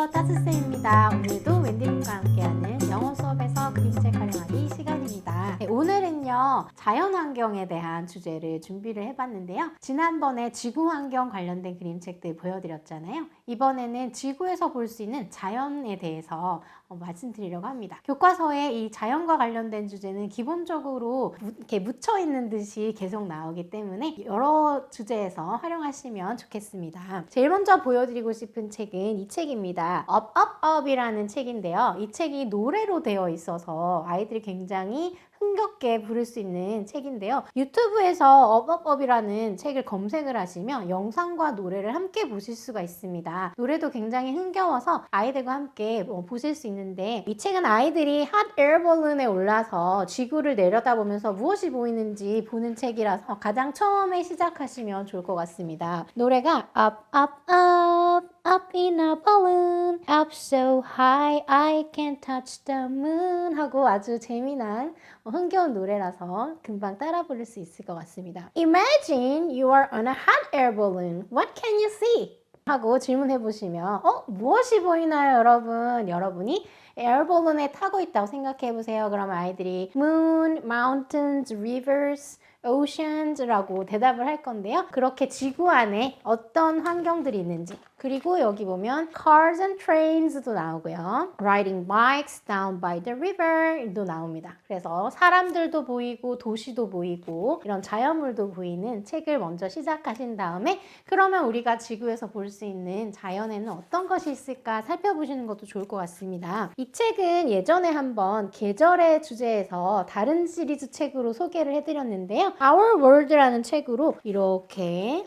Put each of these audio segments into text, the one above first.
안녕하세요, 따스쌤입니다. 오늘도 웬디님과 함께하는 영어 수업에서 그림책 활용하기 시간입니다. 네, 오늘은요, 자연환경에 대한 주제를 준비를 해봤는데요. 지난번에 지구환경 관련된 그림책들 보여드렸잖아요. 이번에는 지구에서 볼 수 있는 자연에 대해서 말씀드리려고 합니다. 교과서에 이 자연과 관련된 주제는 기본적으로 이렇게 묻혀있는 듯이 계속 나오기 때문에 여러 주제에서 활용하시면 좋겠습니다. 제일 먼저 보여드리고 싶은 책은 이 책입니다. Up, Up, Up이라는 책인데요. 이 책이 노래로 되어 있어서 아이들이 굉장히 흥겹게 부를 수 있는 책인데요. 유튜브에서 Up, Up, Up이라는 책을 검색을 하시면 영상과 노래를 함께 보실 수가 있습니다. 노래도 굉장히 흥겨워서 아이들과 함께 보실 수 있는데, 이 책은 아이들이 핫 에어볼룬에 올라서 지구를 내려다보면서 무엇이 보이는지 보는 책이라서 가장 처음에 시작하시면 좋을 것 같습니다. 노래가 Up, Up, Up, Up in a balloon, Up so high I can touch the moon 하고 아주 재미난 흥겨운 노래라서 금방 따라 부를 수 있을 것 같습니다. Imagine you are on a hot air balloon. What can you see? 하고 질문해 보시면 무엇이 보이나요, 여러분? 여러분이 에어볼론에 타고 있다고 생각해 보세요. 그러면 아이들이 moon, mountains, rivers, oceans라고 대답을 할 건데요. 그렇게 지구 안에 어떤 환경들이 있는지, 그리고 여기 보면 cars and trains도 나오고요. riding bikes down by the river도 나옵니다. 그래서 사람들도 보이고 도시도 보이고 이런 자연물도 보이는 책을 먼저 시작하신 다음에, 그러면 우리가 지구에서 볼 수 있는 자연에는 어떤 것이 있을까 살펴보시는 것도 좋을 것 같습니다. 이 책은 예전에 한번 계절의 주제에서 다른 시리즈 책으로 소개를 해드렸는데요. Our World라는 책으로 이렇게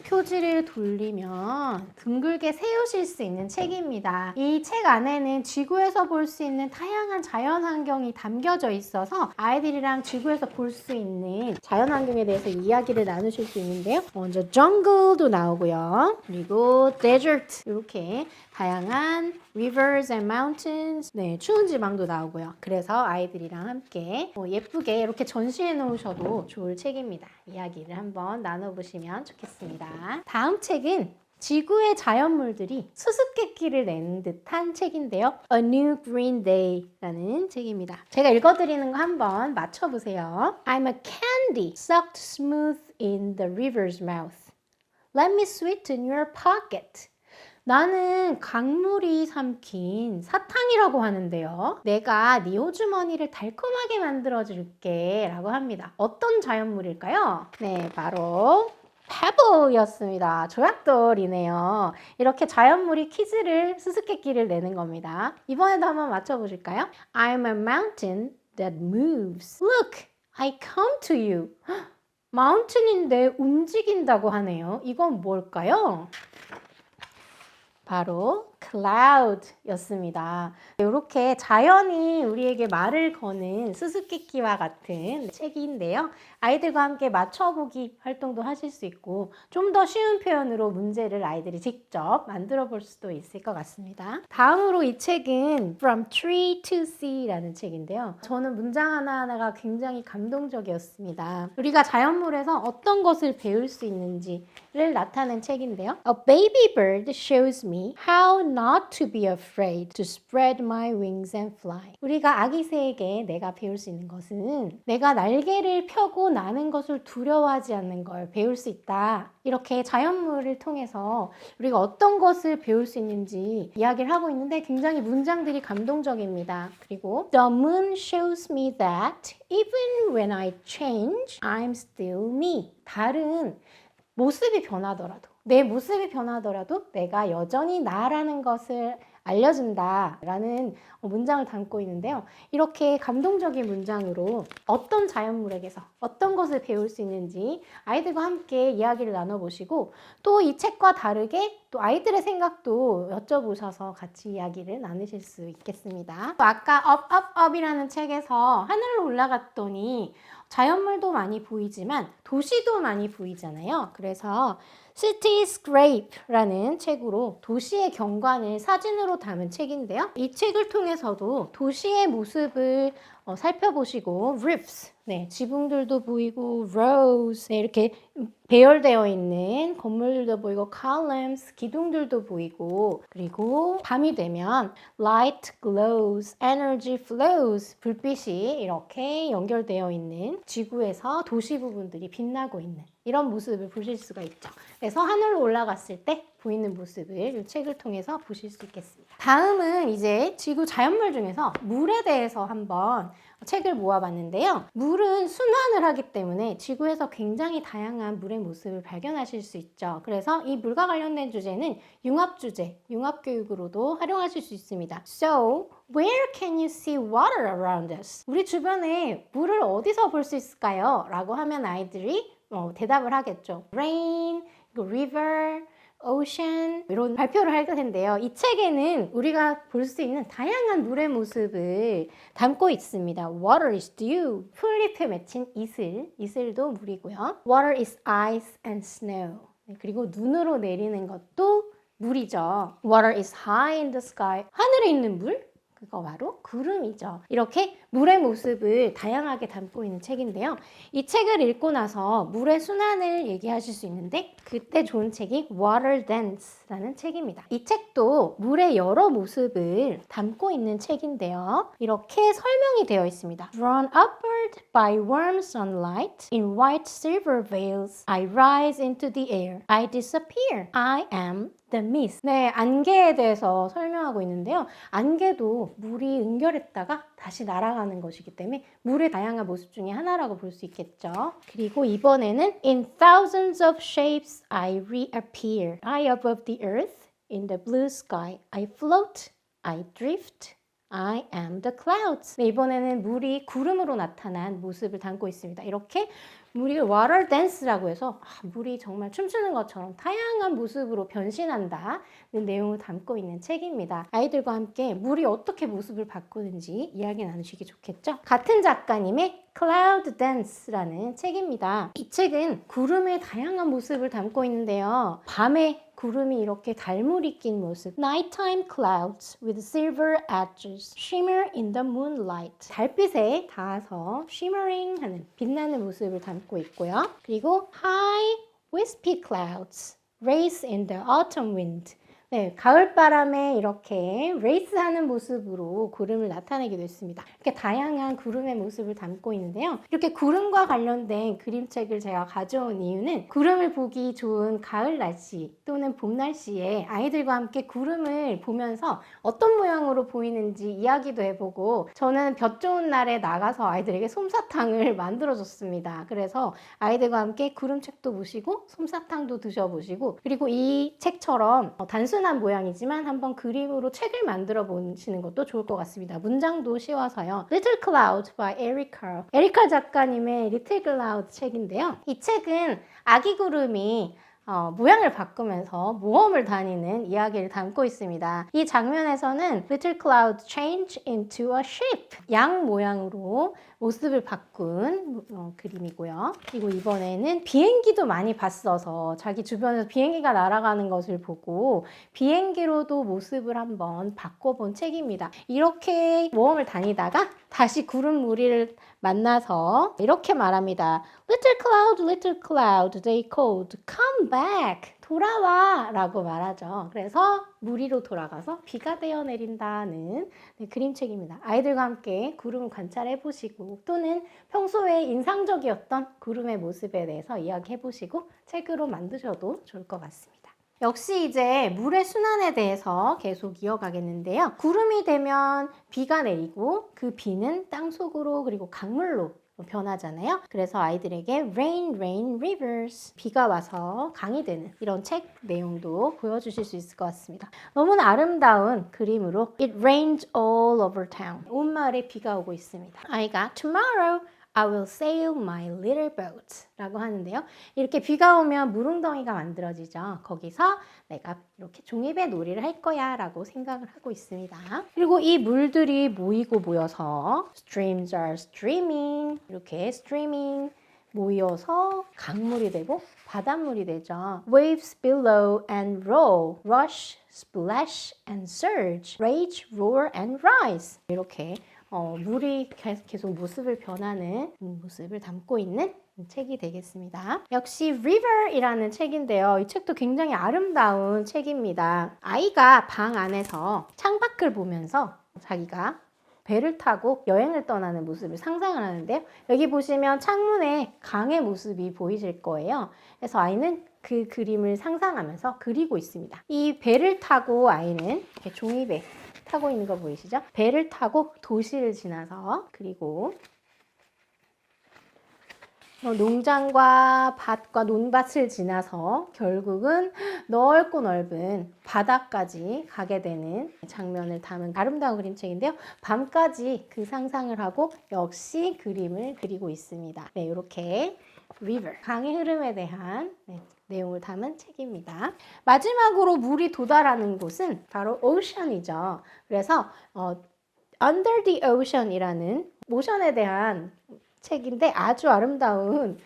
표지를 돌리면 둥글게 세우실 수 있는 책입니다. 이 책 안에는 지구에서 볼 수 있는 다양한 자연환경이 담겨져 있어서 아이들이랑 지구에서 볼 수 있는 자연환경에 대해서 이야기를 나누실 수 있는데요. 먼저 jungle도 나오고요. 그리고 desert, 이렇게 다양한 rivers and mountains, 추운 지방도 나오고요. 그래서 아이들이랑 함께 예쁘게 이렇게 전시해 놓으셔도 좋을 책입니다. 이야기를 한번 나눠보시면 좋겠습니다. 다음 책은 지구의 자연물들이 수수께끼를 내는 듯한 책인데요. A New Green Day라는 책입니다. 제가 읽어드리는 거 한번 맞춰보세요. I'm a candy sucked smooth in the river's mouth. Let me sweeten your pocket. 나는 강물이 삼킨 사탕이라고 하는데요. 내가 네 호주머니를 달콤하게 만들어줄게 라고 합니다. 어떤 자연물일까요? 네, 바로 페블이었습니다. 조약돌이네요. 이렇게 자연물이 퀴즈를, 수수께끼를 내는 겁니다. 이번에도 한번 맞춰보실까요? I'm a mountain that moves. Look, I come to you. 마운틴인데 움직인다고 하네요. 이건 뭘까요? 바로 cloud였습니다. 이렇게 자연이 우리에게 말을 거는 수수께끼와 같은 책인데요. 아이들과 함께 맞춰보기 활동도 하실 수 있고, 좀 더 쉬운 표현으로 문제를 아이들이 직접 만들어 볼 수도 있을 것 같습니다. 다음으로 이 책은 From Tree to Sea라는 책인데요. 저는 문장 하나하나가 굉장히 감동적이었습니다. 우리가 자연물에서 어떤 것을 배울 수 있는지를 나타낸 책인데요. A baby bird shows me how not to be afraid to spread my wings and fly. 우리가 아기 새에게 내가 배울 수 있는 것은 내가 날개를 펴고 나는 것을 두려워하지 않는 걸 배울 수 있다. 이렇게 자연물을 통해서 우리가 어떤 것을 배울 수 있는지 이야기를 하고 있는데 굉장히 문장들이 감동적입니다. 그리고 The moon shows me that even when I change, I'm still me. 달은 모습이 변하더라도, 내 모습이 변하더라도 내가 여전히 나라는 것을 알려준다 라는 문장을 담고 있는데요. 이렇게 감동적인 문장으로 어떤 자연물에게서 어떤 것을 배울 수 있는지 아이들과 함께 이야기를 나눠보시고, 또 이 책과 다르게 또 아이들의 생각도 여쭤보셔서 같이 이야기를 나누실 수 있겠습니다. 아까 Up, Up, Up이라는 책에서 하늘로 올라갔더니 자연물도 많이 보이지만 도시도 많이 보이잖아요. 그래서 Cityscape라는 책으로 도시의 경관을 사진으로 담은 책인데요. 이 책을 통해서도 도시의 모습을 살펴보시고 roofs, 네, 지붕들도 보이고 rows, 네, 이렇게 배열되어 있는 건물들도 보이고 columns, 기둥들도 보이고 그리고 밤이 되면 light glows, energy flows, 불빛이 이렇게 연결되어 있는 지구에서 도시 부분들이 빛나고 있는 이런 모습을 보실 수가 있죠. 그래서 하늘로 올라갔을 때 보이는 모습을 이 책을 통해서 보실 수 있겠습니다. 다음은 이제 지구 자연물 중에서 물에 대해서 한번 책을 모아봤는데요. 물은 순환을 하기 때문에 지구에서 굉장히 다양한 물의 모습을 발견하실 수 있죠. 그래서 이 물과 관련된 주제는 융합 주제, 융합 교육으로도 활용하실 수 있습니다. So, where can you see water around us? 우리 주변에 물을 어디서 볼 수 있을까요? 라고 하면 아이들이 대답을 하겠죠. Rain, river, ocean 이런 발표를 할 텐데요. 이 책에는 우리가 볼 수 있는 다양한 물의 모습을 담고 있습니다. Water is dew, 풀잎에 맺힌 이슬, 이슬도 물이고요. Water is ice and snow. 그리고 눈으로 내리는 것도 물이죠. Water is high in the sky. 하늘에 있는 물? 그거 바로 구름이죠. 이렇게 물의 모습을 다양하게 담고 있는 책인데요. 이 책을 읽고 나서 물의 순환을 얘기하실 수 있는데 그때 좋은 책이 Water Dance라는 책입니다. 이 책도 물의 여러 모습을 담고 있는 책인데요. 이렇게 설명이 되어 있습니다. Drawn upward by warm sunlight in white silver veils, I rise into the air. I disappear. I am the mist. 네, 안개에 대해서 설명하고 있는데요. 안개도 물이 응결했다가 다시 날아가는 것이기 때문에 물의 다양한 모습 중에 하나라고 볼 수 있겠죠. 그리고 이번에는 In thousands of shapes I reappear. I above the earth, in the blue sky. I float, I drift. I am the clouds. 네, 이번에는 물이 구름으로 나타난 모습을 담고 있습니다. 이렇게 물이 water dance라고 해서 물이 정말 춤추는 것처럼 다양한 모습으로 변신한다는 내용을 담고 있는 책입니다. 아이들과 함께 물이 어떻게 모습을 바꾸는지 이야기 나누시기 좋겠죠? 같은 작가님의 Cloud Dance라는 책입니다. 이 책은 구름의 다양한 모습을 담고 있는데요. 밤에 구름이 이렇게 달물이 낀 모습. Nighttime clouds with silver edges shimmer in the moonlight. 달빛에 닿아서 shimmering 하는 빛나는 모습을 담고 있고요. 그리고 High wispy clouds race in the autumn wind. 네, 가을바람에 이렇게 레이스하는 모습으로 구름을 나타내기도 했습니다. 이렇게 다양한 구름의 모습을 담고 있는데요. 이렇게 구름과 관련된 그림책을 제가 가져온 이유는 구름을 보기 좋은 가을 날씨 또는 봄 날씨에 아이들과 함께 구름을 보면서 어떤 모양으로 보이는지 이야기도 해보고 저는 볕 좋은 날에 나가서 아이들에게 솜사탕을 만들어줬습니다. 그래서 아이들과 함께 구름책도 보시고 솜사탕도 드셔보시고 그리고 이 책처럼 단순한 모양이지만 한번 그림으로 책을 만들어 보시는 것도 좋을 것 같습니다. 문장도 쉬워서요. Little Cloud by Eric Carle. 에리카 작가님의 Little Cloud 책인데요. 이 책은 아기 구름이 모양을 바꾸면서 모험을 다니는 이야기를 담고 있습니다. 이 장면에서는 Little Cloud change into a ship. 양 모양으로 모습을 바꾼 그림이고요. 그리고 이번에는 비행기도 많이 봤어서 자기 주변에서 비행기가 날아가는 것을 보고 비행기로도 모습을 한번 바꿔본 책입니다. 이렇게 모험을 다니다가 다시 구름 무리를 만나서 이렇게 말합니다. Little cloud, they called, come back. 돌아와 라고 말하죠. 그래서 무리로 돌아가서 비가 되어 내린다는 그림책입니다. 아이들과 함께 구름을 관찰해 보시고 또는 평소에 인상적이었던 구름의 모습에 대해서 이야기해 보시고 책으로 만드셔도 좋을 것 같습니다. 역시 이제 물의 순환에 대해서 계속 이어가겠는데요. 구름이 되면 비가 내리고 그 비는 땅속으로 그리고 강물로 변하잖아요. 그래서 아이들에게 rain, rain, rivers 비가 와서 강이 되는 이런 책 내용도 보여주실 수 있을 것 같습니다. 너무나 아름다운 그림으로 It rained all over town. 온 마을에 비가 오고 있습니다. I got tomorrow. I will sail my little boat 라고 하는데요. 이렇게 비가 오면 물웅덩이가 만들어지죠. 거기서 내가 이렇게 종이배 놀이를 할 거야 라고 생각을 하고 있습니다. 그리고 이 물들이 모이고 모여서 streams are streaming 이렇게 streaming 모여서 강물이 되고 바닷물이 되죠. Waves billow and roll, rush, splash and surge, rage, roar and rise 이렇게 물이 계속 모습을 변하는 모습을 담고 있는 책이 되겠습니다. 역시 River이라는 책인데요. 이 책도 굉장히 아름다운 책입니다. 아이가 방 안에서 창밖을 보면서 자기가 배를 타고 여행을 떠나는 모습을 상상을 하는데요. 여기 보시면 창문에 강의 모습이 보이실 거예요. 그래서 아이는 그 그림을 상상하면서 그리고 있습니다. 이 배를 타고 아이는 이렇게 종이배 타고 있는 거 보이시죠? 배를 타고 도시를 지나서 그리고 농장과 밭과 논밭을 지나서 결국은 넓고 넓은 바다까지 가게 되는 장면을 담은 아름다운 그림책인데요. 밤까지 그 상상을 하고 역시 그림을 그리고 있습니다. 네, 이렇게 River, 강의 흐름에 대한 내용을 담은 책입니다. 마지막으로 물이 도달하는 곳은 바로 Ocean이죠. 그래서 Under the Ocean이라는 모션에 대한 책인데 아주 아름다운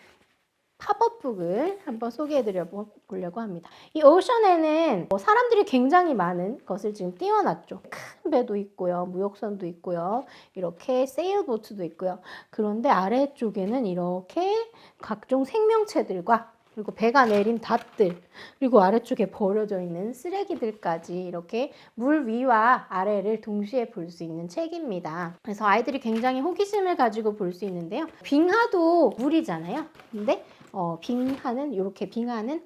팝업북을 한번 소개해드려 보려고 합니다. 이 오션에는 사람들이 굉장히 많은 것을 지금 띄워놨죠. 큰 배도 있고요. 무역선도 있고요. 이렇게 세일보트도 있고요. 그런데 아래쪽에는 이렇게 각종 생명체들과 그리고 배가 내린 닷들, 그리고 아래쪽에 버려져 있는 쓰레기들까지 이렇게 물 위와 아래를 동시에 볼 수 있는 책입니다. 그래서 아이들이 굉장히 호기심을 가지고 볼 수 있는데요. 빙하도 물이잖아요. 근데 이렇게 빙하는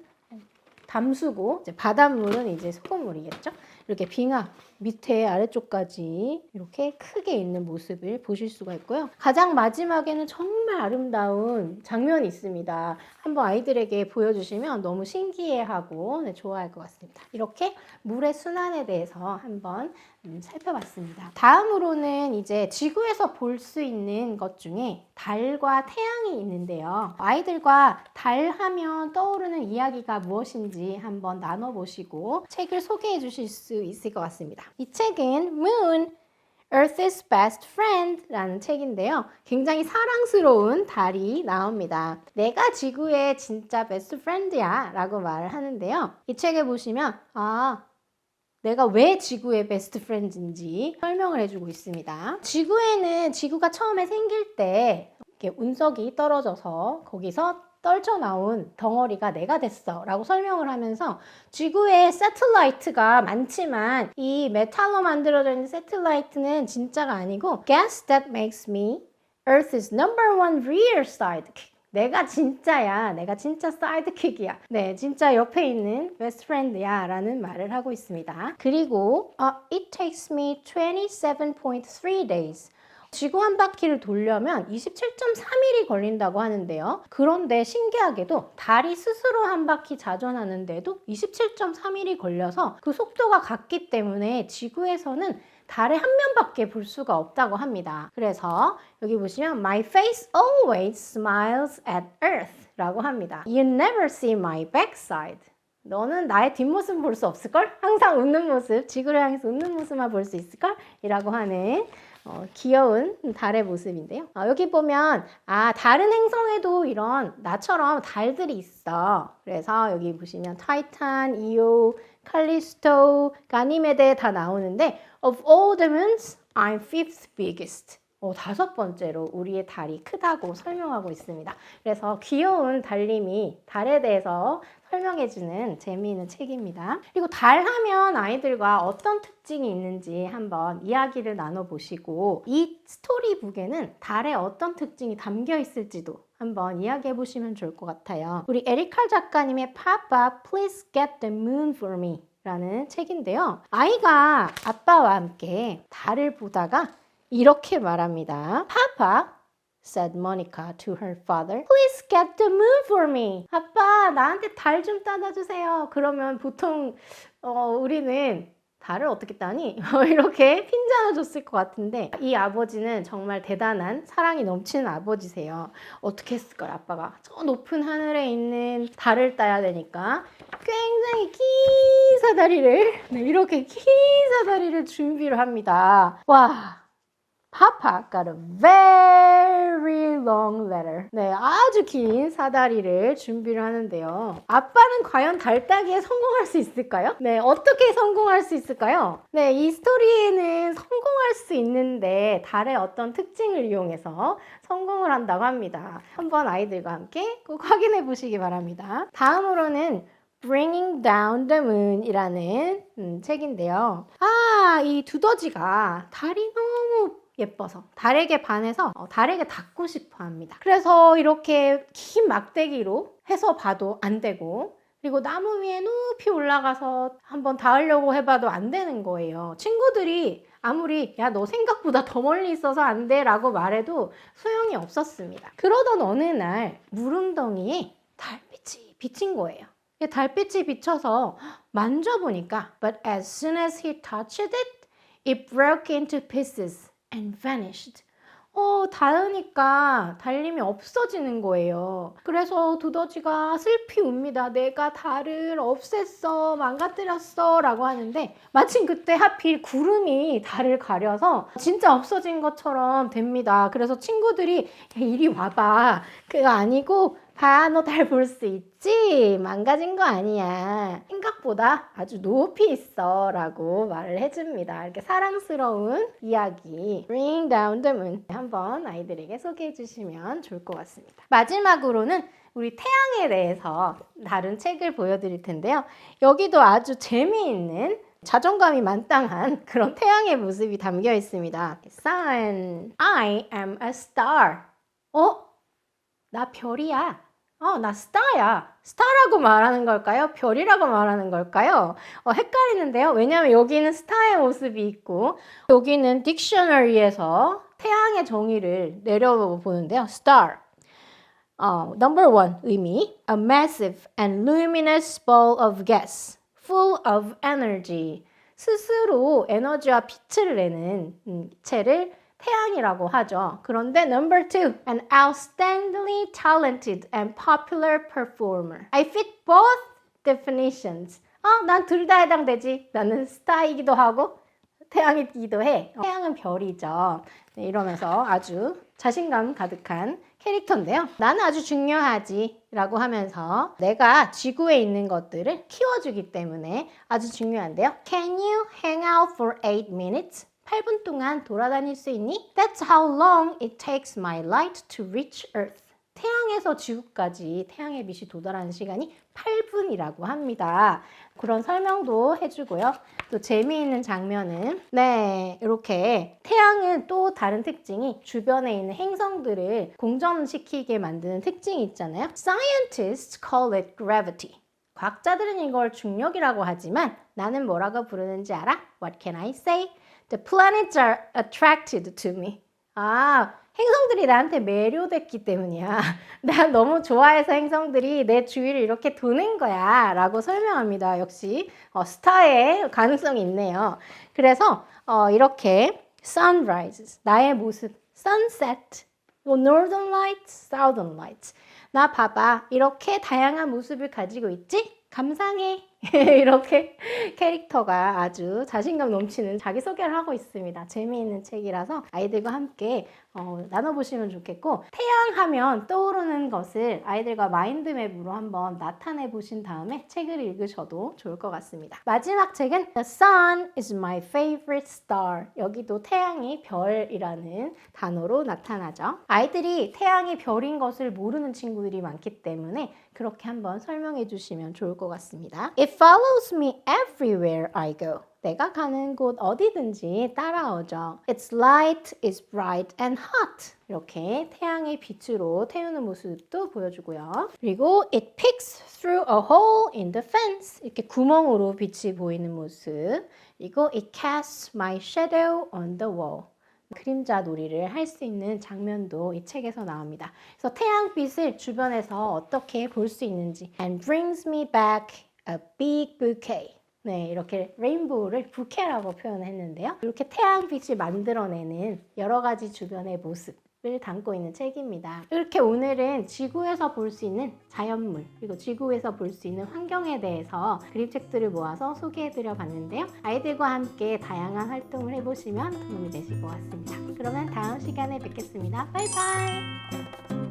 담수고 이제 바닷물은 이제 소금물이겠죠. 이렇게 빙하 밑에 아래쪽까지 이렇게 크게 있는 모습을 보실 수가 있고요. 가장 마지막에는 정말 아름다운 장면이 있습니다. 한번 아이들에게 보여주시면 너무 신기해하고 좋아할 것 같습니다. 이렇게 물의 순환에 대해서 한번 살펴봤습니다. 다음으로는 이제 지구에서 볼 수 있는 것 중에 달과 태양이 있는데요. 아이들과 달 하면 떠오르는 이야기가 무엇인지 한번 나눠보시고 책을 소개해 주실 수 있을 것 같습니다. 이 책은 Moon, Earth's Best Friend 라는 책인데요. 굉장히 사랑스러운 달이 나옵니다. 내가 지구의 진짜 베스트 프렌드야 라고 말을 하는데요. 이 책에 보시면 내가 왜 지구의 베스트 프렌드인지 설명을 해주고 있습니다. 지구가 처음에 생길 때 이렇게 운석이 떨어져서 거기서 떨쳐나온 덩어리가 내가 됐어 라고 설명을 하면서 지구에 새틀라이트가 많지만 이 메탈로 만들어져 있는 새틀라이트는 진짜가 아니고 Guess that makes me Earth's number one real sidekick. 내가 진짜야. 내가 진짜 사이드킥이야. 네, 진짜 옆에 있는 베스트 프렌드야 라는 말을 하고 있습니다. 그리고 It takes me 27.3 days. 지구 한 바퀴를 돌려면 27.3일이 걸린다고 하는데요. 그런데 신기하게도 달이 스스로 한 바퀴 자전하는데도 27.3일이 걸려서 그 속도가 같기 때문에 지구에서는 달에 한 면밖에 볼 수가 없다고 합니다. 그래서 여기 보시면 My face always smiles at Earth 라고 합니다. You never see my backside. 너는 나의 뒷모습 볼 수 없을걸? 항상 웃는 모습, 지구를 향해서 웃는 모습만 볼 수 있을걸? 이라고 하는 귀여운 달의 모습인데요. 여기 보면 다른 행성에도 이런 나처럼 달들이 있어. 그래서 여기 보시면 타이탄, 이오, 칼리스토, 가니메데 다 나오는데 Of all the moons, I'm fifth biggest. 5번째로 우리의 달이 크다고 설명하고 있습니다. 그래서 귀여운 달님이 달에 대해서 설명해주는 재미있는 책입니다. 그리고 달 하면 아이들과 어떤 특징이 있는지 한번 이야기를 나눠보시고 이 스토리북에는 달에 어떤 특징이 담겨 있을지도 한번 이야기해 보시면 좋을 것 같아요. 우리 에리칼 작가님의 Papa, Please Get the Moon for Me 라는 책인데요. 아이가 아빠와 함께 달을 보다가 이렇게 말합니다. Papa, said Monica to her father, Please get the moon for me. 아빠, 나한테 달 좀 따다 주세요. 그러면 보통 우리는 달을 어떻게 따니? 이렇게 핀잔을 줬을 것 같은데 이 아버지는 정말 대단한 사랑이 넘치는 아버지세요. 어떻게 했을까요? 아빠가 저 높은 하늘에 있는 달을 따야 되니까 굉장히 긴 사다리를 이렇게 긴 사다리를 준비를 합니다. 와, Papa got a very long letter. 네, 아주 긴 사다리를 준비를 하는데요. 아빠는 과연 달 따기에 성공할 수 있을까요? 네, 어떻게 성공할 수 있을까요? 네, 이 스토리에는 성공할 수 있는데 달의 어떤 특징을 이용해서 성공을 한다고 합니다. 한번 아이들과 함께 꼭 확인해 보시기 바랍니다. 다음으로는 Bringing Down the Moon 이라는 책인데요. 이 두더지가 달이 너무 예뻐서 달에게 반해서 달에게 닿고 싶어 합니다. 그래서 이렇게 긴 막대기로 해서 봐도 안 되고, 그리고 나무 위에 높이 올라가서 한번 닿으려고 해봐도 안 되는 거예요. 친구들이 아무리 야 너 생각보다 더 멀리 있어서 안 돼 라고 말해도 소용이 없었습니다. 그러던 어느 날 물웅덩이에 달빛이 비친 거예요. 달빛이 비쳐서 만져보니까 But as soon as he touched it, it broke into pieces and vanished. 닿으니까 달림이 없어지는 거예요. 그래서 두더지가 슬피 웁니다. 내가 달을 없앴어, 망가뜨렸어 라고 하는데 마침 그때 하필 구름이 달을 가려서 진짜 없어진 것처럼 됩니다. 그래서 친구들이 이리 와봐. 그거 아니고 봐, 너 달 볼 수 있지? 망가진 거 아니야. 생각보다 아주 높이 있어 라고 말을 해줍니다. 이렇게 사랑스러운 이야기 Bring Down the Moon 한번 아이들에게 소개해 주시면 좋을 것 같습니다. 마지막으로는 우리 태양에 대해서 다룬 책을 보여드릴 텐데요. 여기도 아주 재미있는 자존감이 만땅한 그런 태양의 모습이 담겨 있습니다. Sun, I am a star. 나 별이야. 나 스타야. 스타라고 말하는 걸까요? 별이라고 말하는 걸까요? 헷갈리는데요. 왜냐하면 여기는 스타의 모습이 있고 여기는 딕셔너리에서 태양의 정의를 내려보는데요. Star. Number one, 의미. A massive and luminous ball of gas, full of energy. 스스로 에너지와 빛을 내는 체를 태양이라고 하죠. 그런데 number two, an outstandingly talented and popular performer. I fit both definitions. 난 둘 다 해당되지. 나는 스타이기도 하고 태양이기도 해. 태양은 별이죠. 네, 이러면서 아주 자신감 가득한 캐릭터인데요. 나는 아주 중요하지 라고 하면서 내가 지구에 있는 것들을 키워주기 때문에 아주 중요한데요. Can you hang out for 8 minutes? 8분 동안 돌아다닐 수 있니? That's how long it takes my light to reach Earth. 태양에서 지구까지 태양의 빛이 도달하는 시간이 8분이라고 합니다. 그런 설명도 해주고요. 또 재미있는 장면은 이렇게 태양은 또 다른 특징이 주변에 있는 행성들을 공전시키게 만드는 특징이 있잖아요. Scientists call it gravity. 과학자들은 이걸 중력이라고 하지만 나는 뭐라고 부르는지 알아? What can I say? The planets are attracted to me. 행성들이 나한테 매료됐기 때문이야. 나 너무 좋아해서 행성들이 내 주위를 이렇게 도는 거야 라고 설명합니다. 역시 스타의 가능성이 있네요. 그래서 이렇게 sunrises, 나의 모습, sunset, northern lights, southern lights. 나 봐봐, 이렇게 다양한 모습을 가지고 있지? 감상해. 이렇게 캐릭터가 아주 자신감 넘치는 자기소개를 하고 있습니다. 재미있는 책이라서 아이들과 함께 나눠보시면 좋겠고, 태양하면 떠오르는 것을 아이들과 마인드맵으로 한번 나타내 보신 다음에 책을 읽으셔도 좋을 것 같습니다. 마지막 책은 The Sun is my favorite star. 여기도 태양이 별이라는 단어로 나타나죠. 아이들이 태양이 별인 것을 모르는 친구들이 많기 때문에 그렇게 한번 설명해 주시면 좋을 것 같습니다. It follows me everywhere I go. 내가 가는 곳 어디든지 따라오죠. Its light is bright and hot. 이렇게 태양의 빛으로 태우는 모습도 보여주고요. 그리고 it peeks through a hole in the fence. 이렇게 구멍으로 빛이 보이는 모습. 그리고 it casts my shadow on the wall. 그림자 놀이를 할 수 있는 장면도 이 책에서 나옵니다. 그래서 태양빛을 주변에서 어떻게 볼 수 있는지 and brings me back a big bouquet. 네, 이렇게 레인보우를 부케라고 표현했는데요. 이렇게 태양빛이 만들어내는 여러 가지 주변의 모습 을 담고 있는 책입니다. 이렇게 오늘은 지구에서 볼 수 있는 자연물 그리고 지구에서 볼 수 있는 환경에 대해서 그림책들을 모아서 소개해드려 봤는데요. 아이들과 함께 다양한 활동을 해보시면 도움이 되실 것 같습니다. 그러면 다음 시간에 뵙겠습니다. 바이바이.